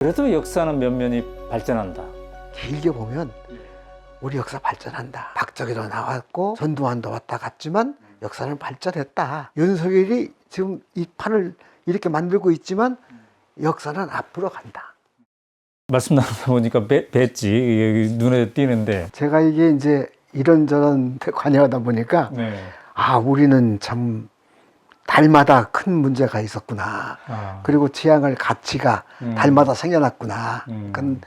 그래도 역사는 면면이 발전한다. 길게 보면 우리 역사 발전한다. 박정희도 나왔고 전두환도 왔다 갔지만 역사는 발전했다. 윤석열이 지금 이 판을 이렇게 만들고 있지만 역사는 앞으로 간다. 말씀 나누다 보니까 배지 눈에 띄는데. 제가 이게 이제 이런저런 관여하다 보니까 네. 아, 우리는 참 달마다 큰 문제가 있었구나. 그리고 지향할 가치가 달마다 생겨났구나. 그러니까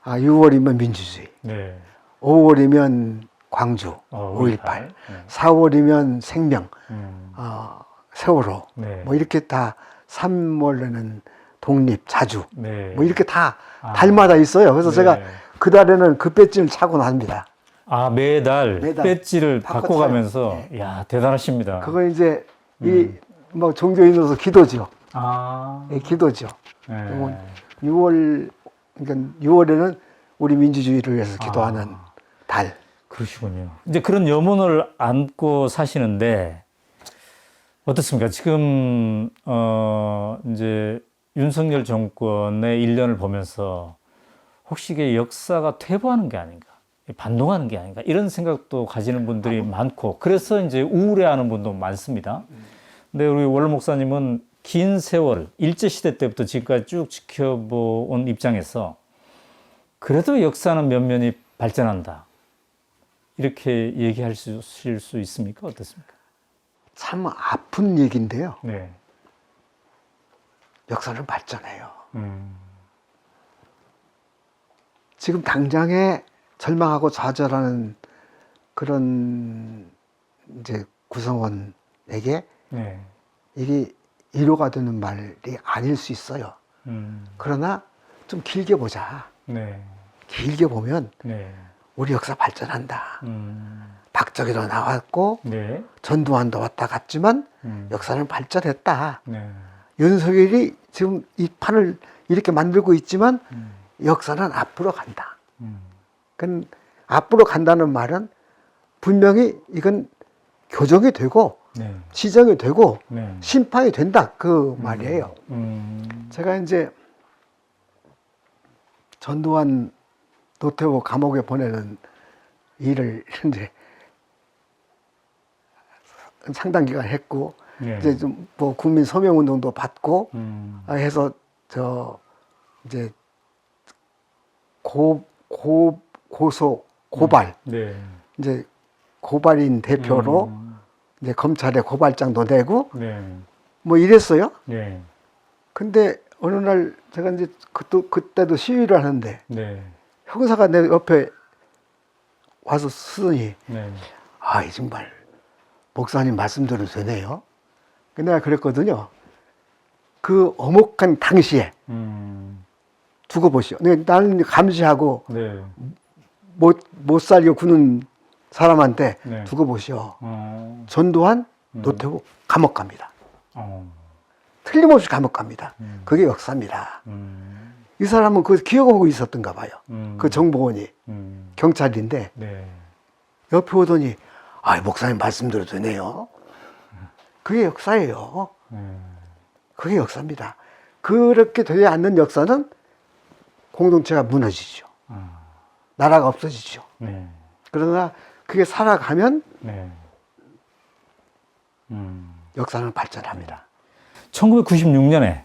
6월이면 민주주의, 네. 5월이면 광주, 5.18, 4월이면 생명, 세월호, 네. 뭐 이렇게 다 3월에는 독립, 자주, 네. 뭐 이렇게 다 달마다 있어요. 그래서 네. 제가 그 달에는 그 배지를 차고 납니다. 매달 배지를 바꿔 바꿔가면서, 차요. 야 대단하십니다. 그거 이제 이 뭐 종교인으로서 기도죠. 예, 기도죠. 네. 6월, 그러니까 6월에는 우리 민주주의를 위해서 기도하는 달. 그러시군요. 이제 그런 염원을 안고 사시는데 어떻습니까? 지금 이제 윤석열 정권의 1년을 보면서 혹시 이게 역사가 퇴보하는 게 아닌가, 반동하는 게 아닌가 이런 생각도 가지는 분들이 많고 그래서 이제 우울해하는 분도 많습니다. 근데 우리 원로 목사님은 긴 세월 일제시대 때부터 지금까지 쭉 지켜본 입장에서 그래도 역사는 면면이 발전한다 이렇게 얘기하실 수 있습니까? 어떻습니까? 참 아픈 얘기인데요. 네. 역사는 발전해요. 지금 당장에 절망하고 좌절하는 그런 이제 구성원에게 네. 이게 위로가 되는 말이 아닐 수 있어요. 그러나 좀 길게 보자. 네. 길게 보면 네. 우리 역사 발전한다. 박정희도 나왔고 네. 전두환도 왔다 갔지만 역사는 발전했다. 네. 윤석열이 지금 이 판을 이렇게 만들고 있지만 역사는 앞으로 간다. 그 앞으로 간다는 말은 분명히 이건 교정이 되고 네. 시정이 되고 네. 심판이 된다. 그 말이에요. 제가 이제 전두환 노태우 감옥에 보내는 일을 이제 상당 기간 했고 네. 이제 좀 뭐 국민 서명 운동도 받고 해서 이제 고소 고발 네. 이제 고발인 대표로 이제 검찰에 고발장도 내고 네. 뭐 이랬어요. 네. 근데 어느 날 제가 이제 그때도 시위를 하는데 네. 형사가 내 옆에 와서 쓰더니 네. 아, 이 정말 목사님 말씀대로 되네요. 내가 그랬거든요. 그 엄혹한 당시에 두고 보시오. 나는 감시하고 네. 못 살게 구는 사람한테 네. 두고 보시오. 전두환, 노태우 감옥 갑니다. 틀림없이 감옥 갑니다. 그게 역사입니다. 이 사람은 그걸 기억하고 있었던가 봐요. 그 정보원이 경찰인데 네. 옆에 오더니 아, 목사님 말씀대로 되네요. 그게 역사예요. 그게 역사입니다. 그렇게 되지 않는 역사는 공동체가 무너지죠. 나라가 없어지죠. 네. 그러나 그게 살아가면 네. 역사는 발전합니다. 1996년에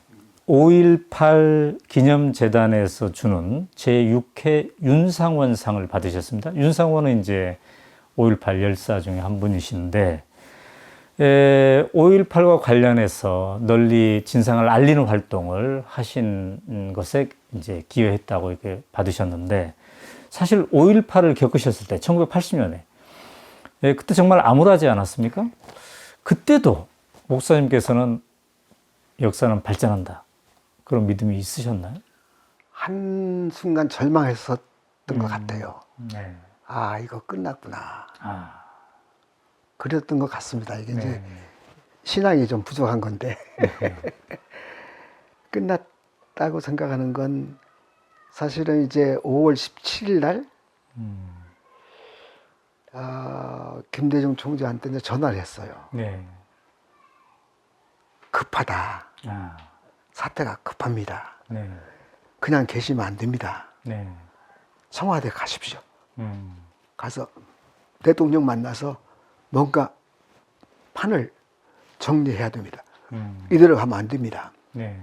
5.18 기념재단에서 주는 제6회 윤상원상을 받으셨습니다. 윤상원은 이제 5.18 열사 중에 한 분이신데, 5.18과 관련해서 널리 진상을 알리는 활동을 하신 것에 이제 기여했다고 이렇게 받으셨는데, 사실 5.18을 겪으셨을 때, 1980년에, 그때 정말 암울하지 않았습니까? 그때도 목사님께서는 역사는 발전한다. 그런 믿음이 있으셨나요? 한순간 절망했었던 것 같아요. 네. 아, 이거 끝났구나. 그랬던 것 같습니다. 이게 이제 신앙이 좀 부족한 건데. 끝났다고 생각하는 건 사실은 이제 5월 17일 날 김대중 총재한테 이제 전화를 했어요. 네. 급하다. 사태가 급합니다. 네. 그냥 계시면 안 됩니다. 네. 청와대 가십시오. 음. 가서 대통령 만나서 뭔가 판을 정리해야 됩니다. 이대로 가면 안 됩니다. 네.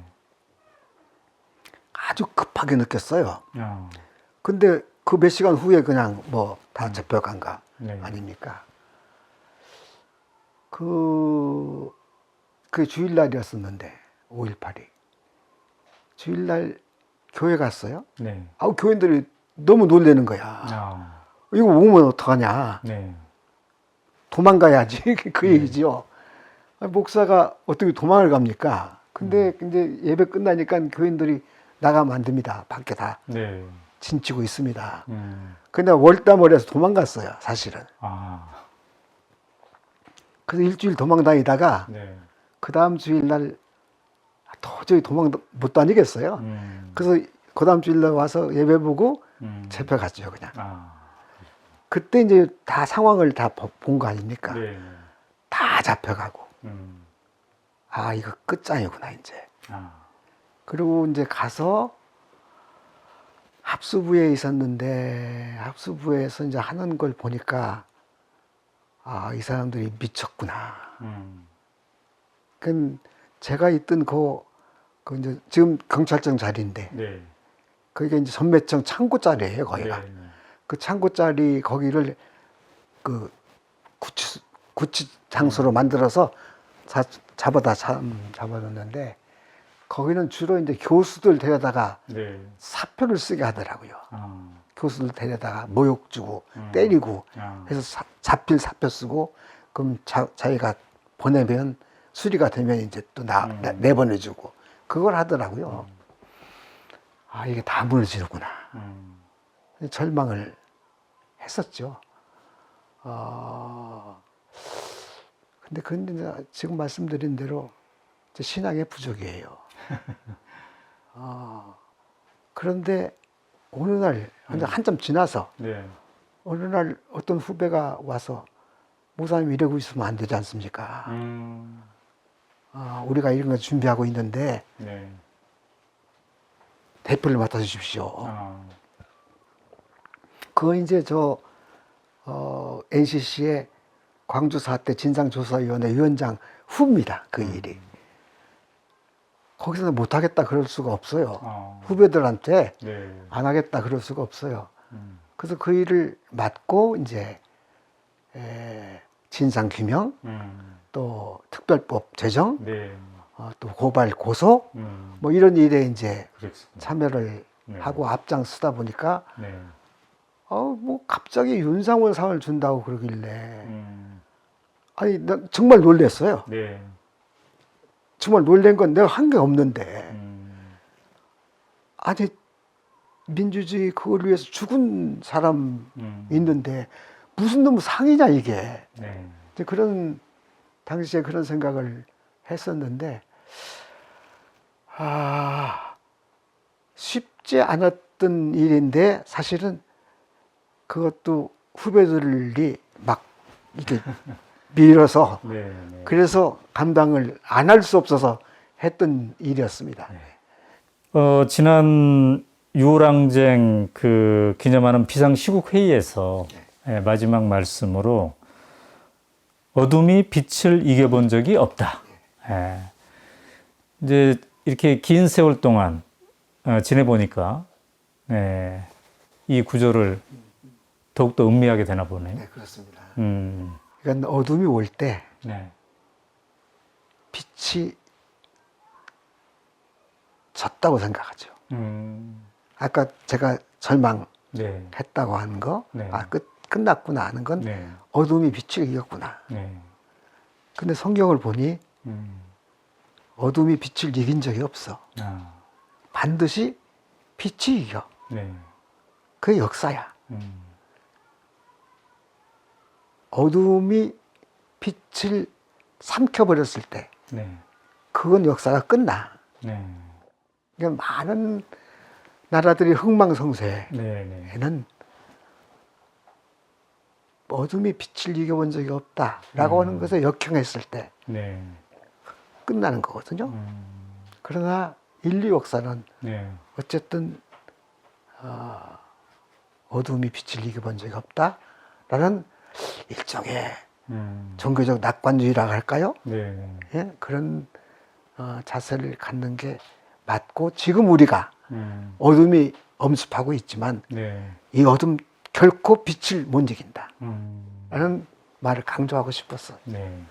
아주 급하게 느꼈어요. 아. 근데 그 몇 시간 후에 그냥 뭐 다 잡혀간가 네. 아닙니까? 그 주일날이었었는데 5.18이 주일날 교회 갔어요. 네. 아우 교인들이 너무 놀라는 거야. 아. 이거 오면 어떡하냐? 네. 도망가야지 그 얘기지요. 아니, 목사가 어떻게 도망을 갑니까? 근데 이제 예배 끝나니까 교인들이 나가면 안 됩니다. 밖에 다 네. 진치고 있습니다. 근데 월담월에서 도망갔어요, 사실은. 아. 그래서 일주일 도망다니다가 네. 그 다음 주일날 도저히 도망 못 다니겠어요. 그래서 그 다음 주일날 와서 예배 보고 잡혀갔죠, 그냥. 아. 그때 이제 다 상황을 다 본 거 아닙니까? 네. 다 잡혀가고. 음. 아, 이거 끝장이구나, 이제. 아. 그리고 이제 가서 합수부에 있었는데, 합수부에서 이제 하는 걸 보니까, 아, 이 사람들이 미쳤구나. 그 제가 있던 그 이제 지금 경찰청 자리인데, 네. 거기가 이제 전매청 창고 자리예요, 거기가. 네. 그 창고 자리 거기를 그 구치 장소로 만들어서 잡아놨는데, 거기는 주로 이제 교수들 데려다가 네. 사표를 쓰게 하더라고요. 아. 교수들 데려다가 모욕 주고 때리고 아. 해서 잡힐 사표 쓰고, 그럼 자기가 보내면 수리가 되면 이제 또 내보내주고 그걸 하더라고요. 아, 이게 다 무너지는구나. 절망을 했었죠. 근데 지금 말씀드린 대로 신앙의 부족이에요. 그런데 어느 날, 한참 지나서, 네. 어느 날 어떤 후배가 와서, 목사님 이러고 있으면 안 되지 않습니까? 우리가 이런 거 준비하고 있는데, 네. 대표를 맡아주십시오. 아. 그거 이제 NCC의 광주 사태 진상조사위원회 위원장 후입니다. 그 일이. 거기서는 못하겠다 그럴 수가 없어요. 후배들한테 네. 안 하겠다 그럴 수가 없어요. 그래서 그 일을 맡고 이제 진상규명, 또 특별법 제정, 네. 또 고발 고소, 뭐 이런 일에 이제 그렇습니다. 참여를 네. 하고 앞장서다 보니까 네. 뭐 갑자기 윤상원 상을 준다고 그러길래 아니 나 정말 놀랐어요. 네. 정말 놀란 건 내가 한 게 없는데 아니 민주주의 그걸 위해서 죽은 사람 있는데 무슨 놈의 상이냐 이게. 네. 이제 그런 당시에 그런 생각을 했었는데 쉽지 않았던 일인데 사실은 그것도 후배들이 막 이렇게 밀어서 네. 네. 그래서 감당을 안 할 수 없어서 했던 일이었습니다. 지난 유랑쟁 그 기념하는 비상시국 회의에서 마지막 말씀으로 어둠이 빛을 이겨본 적이 없다. 이제 이렇게 긴 세월 동안 지내보니까 이 구조를 더욱더 음미하게 되나 보네요. 네, 그렇습니다. 그러니까 어둠이 올 때 네. 빛이 졌다고 생각하죠. 아까 제가 절망했다고 하는 거, 네. 끝났구나 하는 건 네. 어둠이 빛을 이겼구나. 네. 근데 성경을 보니 어둠이 빛을 이긴 적이 없어. 반드시 빛이 이겨. 네. 그게 역사야. 어둠이 빛을 삼켜버렸을 때, 네. 그건 역사가 끝나. 네. 그러니까 많은 나라들이 흥망성쇠에는 네. 네. 어둠이 빛을 이겨본 적이 없다라고 하는 것을 역행했을 때 네. 끝나는 거거든요. 그러나 인류 역사는 네. 어쨌든 어둠이 빛을 이겨본 적이 없다라는 일종의 종교적 낙관주의라고 할까요? 네. 예? 그런 자세를 갖는 게 맞고, 지금 우리가 어둠이 엄습하고 있지만 네. 이 어둠 결코 빛을 못 이긴다 라는 말을 강조하고 싶었어. 네.